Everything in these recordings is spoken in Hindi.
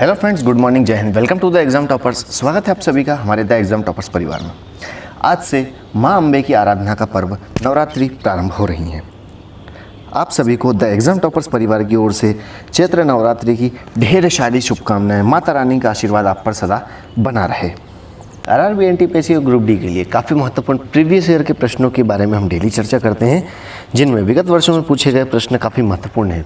हेलो फ्रेंड्स, गुड मॉर्निंग, जय हिंद। Welcome to the exam toppers. स्वागत है आप सभी का हमारे द एग्जाम टॉपर्स परिवार में। आज से माँ अम्बे की आराधना का पर्व नवरात्रि प्रारंभ हो रही है। आप सभी को द एग्जाम टॉपर्स परिवार की ओर से चैत्र नवरात्रि की ढेर सारी शुभकामनाएं। माता रानी का आशीर्वाद आप पर सदा बना रहे। आरआरबी एनटीपीसी और ग्रुप डी के लिए काफ़ी महत्वपूर्ण प्रीवियस ईयर के प्रश्नों के बारे में हम डेली चर्चा करते हैं, जिनमें विगत वर्षों में पूछे गए प्रश्न काफ़ी महत्वपूर्ण हैं,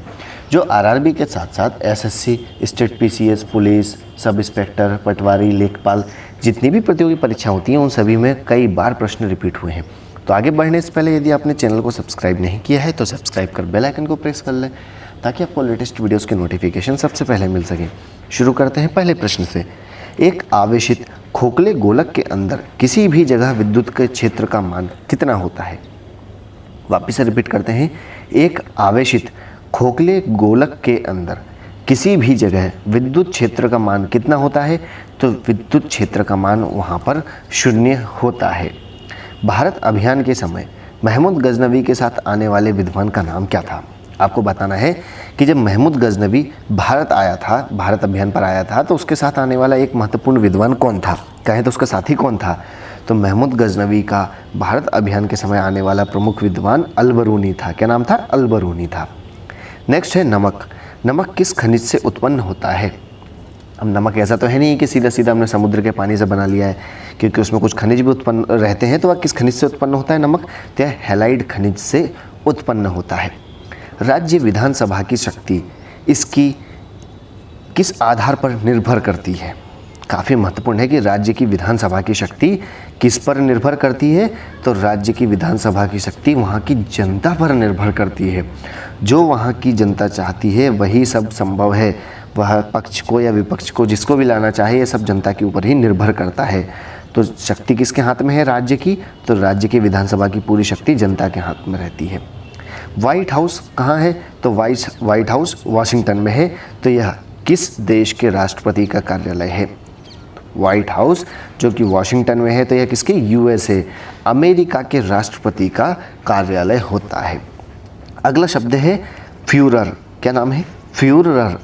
जो आरआरबी के साथ साथ SSC, state PCS, police, sub inspector, patwari, lekhpal, जितनी भी प्रतियोगी परीक्षा होती हैं उन सभी में कई बार प्रश्न रिपीट हुए हैं। तो आगे बढ़ने से पहले यदि आपने चैनल को सब्सक्राइब नहीं किया है तो सब्सक्राइब कर बेल आइकन को प्रेस कर लें, ताकि आपको लेटेस्ट वीडियोज़ के नोटिफिकेशन सबसे पहले मिल सके। शुरू करते हैं पहले प्रश्न से। एक आवेशित खोखले गोलक के अंदर किसी भी जगह विद्युत के क्षेत्र का मान कितना होता है? वापिस से रिपीट करते हैं। एक आवेशित खोखले गोलक के अंदर किसी भी जगह विद्युत क्षेत्र का मान कितना होता है? तो विद्युत क्षेत्र का मान वहाँ पर 0 होता है। भारत अभियान के समय महमूद गजनवी के साथ आने वाले विद्वान का नाम क्या था? आपको बताना है कि जब महमूद गजनवी भारत आया था, भारत अभियान पर आया था, तो उसके साथ आने वाला एक महत्वपूर्ण विद्वान कौन था? कहें तो उसका साथी कौन था? तो महमूद गजनवी का भारत अभियान के समय आने वाला प्रमुख विद्वान अलबरूनी था। क्या नाम था? अलबरूनी था। नेक्स्ट है नमक। नमक किस खनिज से उत्पन्न होता है? अब नमक ऐसा तो है नहीं कि सीधा सीधा हमने समुद्र के पानी से बना लिया है, क्योंकि उसमें कुछ खनिज भी उत्पन्न रहते हैं। तो वह किस खनिज से उत्पन्न होता है नमक? तो यह हैलाइड खनिज से उत्पन्न होता है। राज्य विधानसभा की शक्ति इसकी किस आधार पर निर्भर करती है? काफ़ी महत्वपूर्ण है कि राज्य की विधानसभा की शक्ति किस पर निर्भर करती है? तो राज्य की विधानसभा की शक्ति वहाँ की जनता पर निर्भर करती है। जो वहाँ की जनता चाहती है वही सब संभव है। वह पक्ष को या विपक्ष को, जिसको भी लाना चाहे, ये सब जनता के ऊपर ही निर्भर करता है। तो शक्ति किसके हाथ में है? राज्य की। तो राज्य की विधानसभा की पूरी शक्ति जनता के हाथ में रहती है। व्हाइट हाउस कहाँ है? तो व्हाइट हाउस वाशिंगटन में है। तो यह किस देश के राष्ट्रपति का कार्यालय है? व्हाइट हाउस जो कि वाशिंगटन में है, तो यह किसके? यूएसए, अमेरिका के राष्ट्रपति का कार्यालय होता है। अगला शब्द है फ्यूरर। क्या नाम है? फ्यूरर।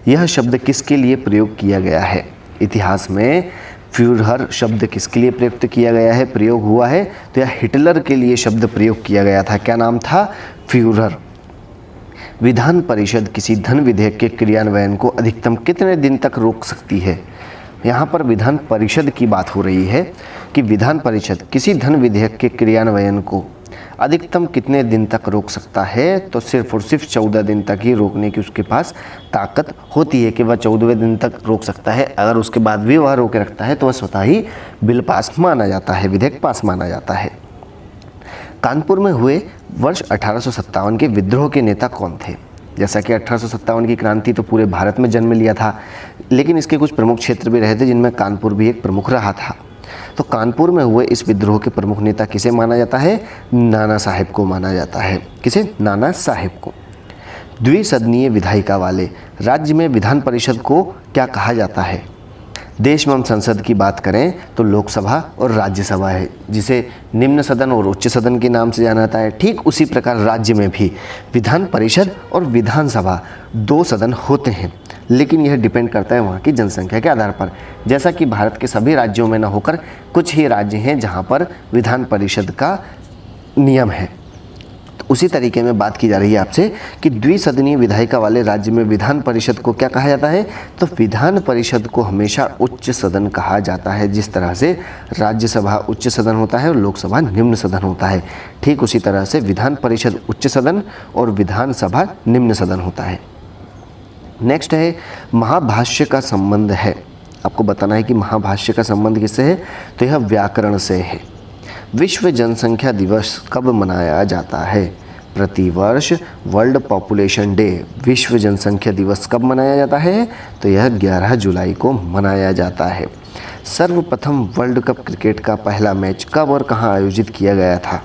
यह शब्द किसके लिए प्रयोग किया गया है? इतिहास में फ्यूरर शब्द किसके लिए प्रयुक्त किया गया है, प्रयोग हुआ है? तो यह हिटलर के लिए शब्द प्रयोग किया गया था। क्या नाम था? फ्यूरर। विधान परिषद किसी धन विधेयक के क्रियान्वयन को अधिकतम कितने दिन तक रोक सकती है? यहाँ पर विधान परिषद की बात हो रही है कि विधान परिषद किसी धन विधेयक के क्रियान्वयन को अधिकतम कितने दिन तक रोक सकता है? तो सिर्फ और सिर्फ 14 दिन तक ही रोकने की उसके पास ताकत होती है कि वह 14वें दिन तक रोक सकता है। अगर उसके बाद भी वह रोके रखता है तो वह स्वतः ही बिल पास माना जाता है, विधेयक पास माना जाता है। कानपुर में हुए वर्ष 1857 के विद्रोह के नेता कौन थे? जैसा कि 1857 की क्रांति तो पूरे भारत में जन्म लिया था, लेकिन इसके कुछ प्रमुख क्षेत्र भी रहे थे, जिनमें कानपुर भी एक प्रमुख रहा था। तो कानपुर में हुए इस विद्रोह के प्रमुख नेता किसे माना जाता है? नाना साहेब को माना जाता है। किसे? नाना साहेब को। द्विसदनीय विधायिका वाले राज्य में विधान परिषद को क्या कहा जाता है? देश में हम संसद की बात करें तो लोकसभा और राज्यसभा है, जिसे निम्न सदन और उच्च सदन के नाम से जाना जाता है। ठीक उसी प्रकार राज्य में भी विधान परिषद और विधानसभा 2 सदन होते हैं, लेकिन यह डिपेंड करता है वहाँ की जनसंख्या के आधार पर। जैसा कि भारत के सभी राज्यों में न होकर कुछ ही राज्य हैं जहाँ पर विधान परिषद का नियम है। तो उसी तरीके में बात की जा रही है आपसे कि द्विसदनीय विधायिका वाले राज्य में विधान परिषद को क्या कहा जाता है? तो विधान परिषद को हमेशा उच्च सदन कहा जाता है। जिस तरह से राज्यसभा उच्च सदन होता है और लोकसभा निम्न सदन होता है, ठीक उसी तरह से विधान परिषद उच्च सदन और विधानसभा निम्न सदन होता है। नेक्स्ट है महाभाष्य का संबंध है। आपको बताना है कि महाभाष्य का संबंध किससे है? तो यह व्याकरण से है। विश्व जनसंख्या दिवस कब मनाया जाता है? प्रतिवर्ष वर्ल्ड पॉपुलेशन डे, विश्व जनसंख्या दिवस कब मनाया जाता है? तो यह 11 जुलाई को मनाया जाता है। सर्वप्रथम वर्ल्ड कप क्रिकेट का पहला मैच कब और कहां आयोजित किया गया था?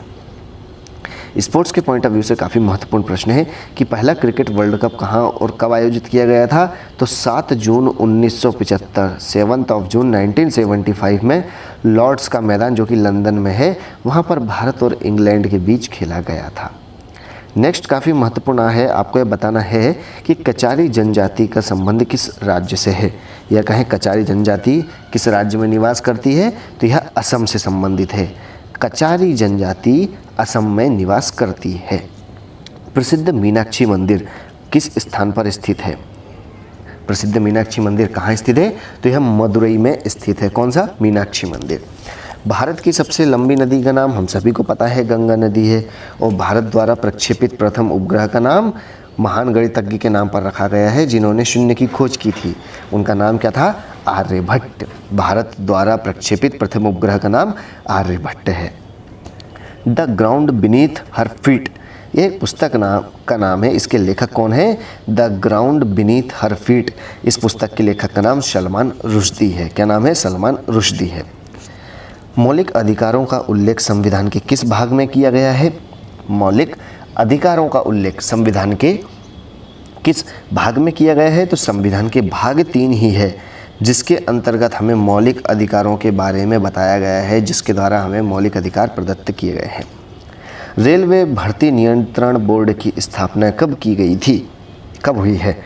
स्पोर्ट्स के पॉइंट ऑफ व्यू से काफ़ी महत्वपूर्ण प्रश्न है कि पहला क्रिकेट वर्ल्ड कप कहाँ और कब आयोजित किया गया था? तो 7 जून 1975, 7 जून 1975 में लॉर्ड्स का मैदान जो कि लंदन में है, वहाँ पर भारत और इंग्लैंड के बीच खेला गया था। नेक्स्ट काफ़ी महत्वपूर्ण है, आपको ये बताना है कि कचारी जनजाति का संबंध किस राज्य से है, या कहें कचारी जनजाति किस राज्य में निवास करती है, तो यह असम से संबंधित है। कचारी जनजाति असम में निवास करती है। प्रसिद्ध मीनाक्षी मंदिर किस स्थान पर स्थित है? प्रसिद्ध मीनाक्षी मंदिर कहाँ स्थित है, तो यह मदुरई में स्थित है। कौन सा? मीनाक्षी मंदिर। भारत की सबसे लंबी नदी का नाम हम सभी को पता है, गंगा नदी है। और भारत द्वारा प्रक्षेपित प्रथम उपग्रह का नाम महान गणितज्ञ के नाम पर रखा गया है, जिन्होंने शून्य की खोज की थी। उनका नाम क्या था? आर्यभट्ट। भारत द्वारा प्रक्षेपित प्रथम उपग्रह का नाम आर्यभट्ट है। The ground beneath her feet, ये पुस्तक का नाम है। इसके लेखक कौन है? The ground beneath her feet. इस पुस्तक के लेखक का नाम सलमान रुश्दी है। क्या नाम है? सलमान रुश्दी है। मौलिक अधिकारों का उल्लेख संविधान के किस भाग में किया गया है? मौलिक अधिकारों का उल्लेख संविधान के किस भाग में किया गया है? तो संविधान के भाग 3 ही है, जिसके अंतर्गत हमें मौलिक अधिकारों के बारे में बताया गया है, जिसके द्वारा हमें मौलिक अधिकार प्रदत्त किए गए हैं। रेलवे भर्ती नियंत्रण बोर्ड की स्थापना कब की गई थी? कब हुई है?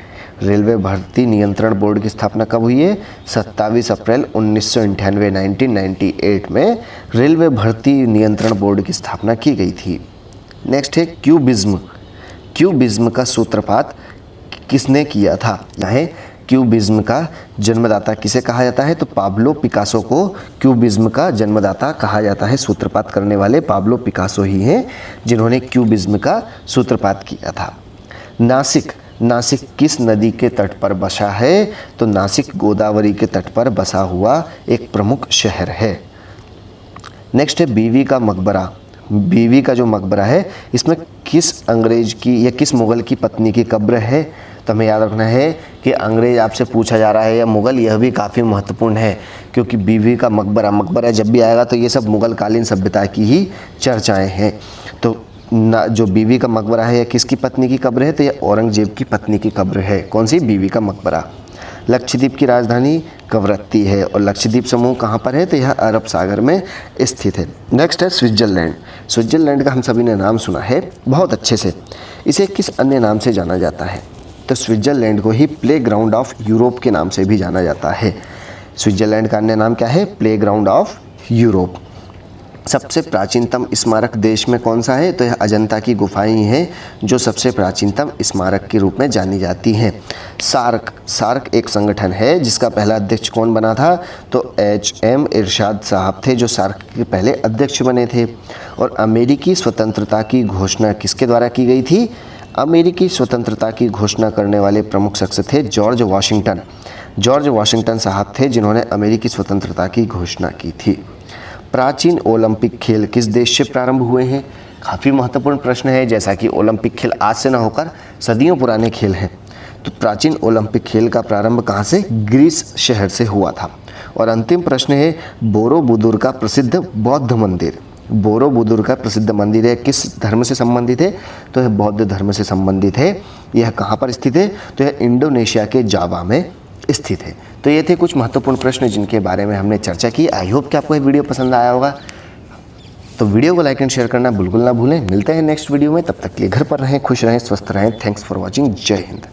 रेलवे भर्ती नियंत्रण बोर्ड की स्थापना कब हुई है? 27 अप्रैल 1998 1998 में रेलवे भर्ती नियंत्रण बोर्ड की स्थापना की गई थी। नेक्स्ट है क्यूबिज्म। क्यूबिज्म का सूत्रपात किसने किया था? यहाँ क्यूबिज्म का जन्मदाता किसे कहा जाता है? तो पाब्लो पिकासो को क्यूबिज्म का जन्मदाता कहा जाता है। सूत्रपात करने वाले पाब्लो पिकासो ही हैं, जिन्होंने क्यूबिज्म का सूत्रपात किया था। नासिक, नासिक किस नदी के तट पर बसा है? तो नासिक गोदावरी के तट पर बसा हुआ एक प्रमुख शहर है। नेक्स्ट है बीवी का मकबरा। बीवी का जो मकबरा है, इसमें किस अंग्रेज की या किस मुग़ल की पत्नी की कब्र है? तो हमें याद रखना है कि अंग्रेज आपसे पूछा जा रहा है या मुग़ल, यह भी काफ़ी महत्वपूर्ण है, क्योंकि बीवी का मकबरा, मकबरा जब भी आएगा तो ये सब मुग़ल कालीन सभ्यता की ही चर्चाएं हैं। तो जो बीवी का मकबरा है, या किसकी पत्नी की कब्र है? तो यह औरंगजेब की पत्नी की कब्र है। कौन सी? बीवी का मकबरा। लक्षद्वीप की राजधानी कवरत्ती है, और लक्षद्वीप समूह कहाँ पर है? तो यह अरब सागर में स्थित है। नेक्स्ट है स्विट्ज़रलैंड। स्विट्ज़रलैंड का हम सभी ने नाम सुना है बहुत अच्छे से। इसे किस अन्य नाम से जाना जाता है? तो स्विट्ज़रलैंड को ही प्ले ग्राउंड ऑफ यूरोप के नाम से भी जाना जाता है। स्विट्ज़रलैंड का अन्य नाम क्या है? Play ground of Europe. सबसे प्राचीनतम स्मारक देश में कौन सा है? तो यह अजंता की गुफाएं हैं, जो सबसे प्राचीनतम स्मारक के रूप में जानी जाती हैं। सार्क, सार्क एक संगठन है जिसका पहला अध्यक्ष कौन बना था? तो HM इरशाद साहब थे, जो सार्क के पहले अध्यक्ष बने थे। और अमेरिकी स्वतंत्रता की घोषणा किसके द्वारा की गई थी? अमेरिकी स्वतंत्रता की घोषणा करने वाले प्रमुख शख्स थे जॉर्ज वाशिंगटन। जॉर्ज वाशिंगटन साहब थे, जिन्होंने अमेरिकी स्वतंत्रता की घोषणा की थी। प्राचीन ओलंपिक खेल किस देश से प्रारंभ हुए हैं? काफ़ी महत्वपूर्ण प्रश्न है, जैसा कि ओलंपिक खेल आज से न होकर सदियों पुराने खेल हैं। तो प्राचीन ओलंपिक खेल का प्रारंभ कहाँ से? ग्रीस शहर से हुआ था। और अंतिम प्रश्न है बोरोबुदुर का प्रसिद्ध बौद्ध मंदिर। बोरोबुदुर का प्रसिद्ध मंदिर है, किस धर्म से संबंधित है? तो यह बौद्ध धर्म से संबंधित है। यह कहाँ पर स्थित है? तो यह इंडोनेशिया के जावा में स्थित है। तो ये थे कुछ महत्वपूर्ण प्रश्न जिनके बारे में हमने चर्चा की। आई होप कि आपको ये वीडियो पसंद आया होगा। तो वीडियो को लाइक एंड शेयर करना बिल्कुल ना भूलें। मिलते हैं नेक्स्ट वीडियो में, तब तक के लिए घर पर रहें, खुश रहें, स्वस्थ रहें। Thanks for watching. जय हिंद।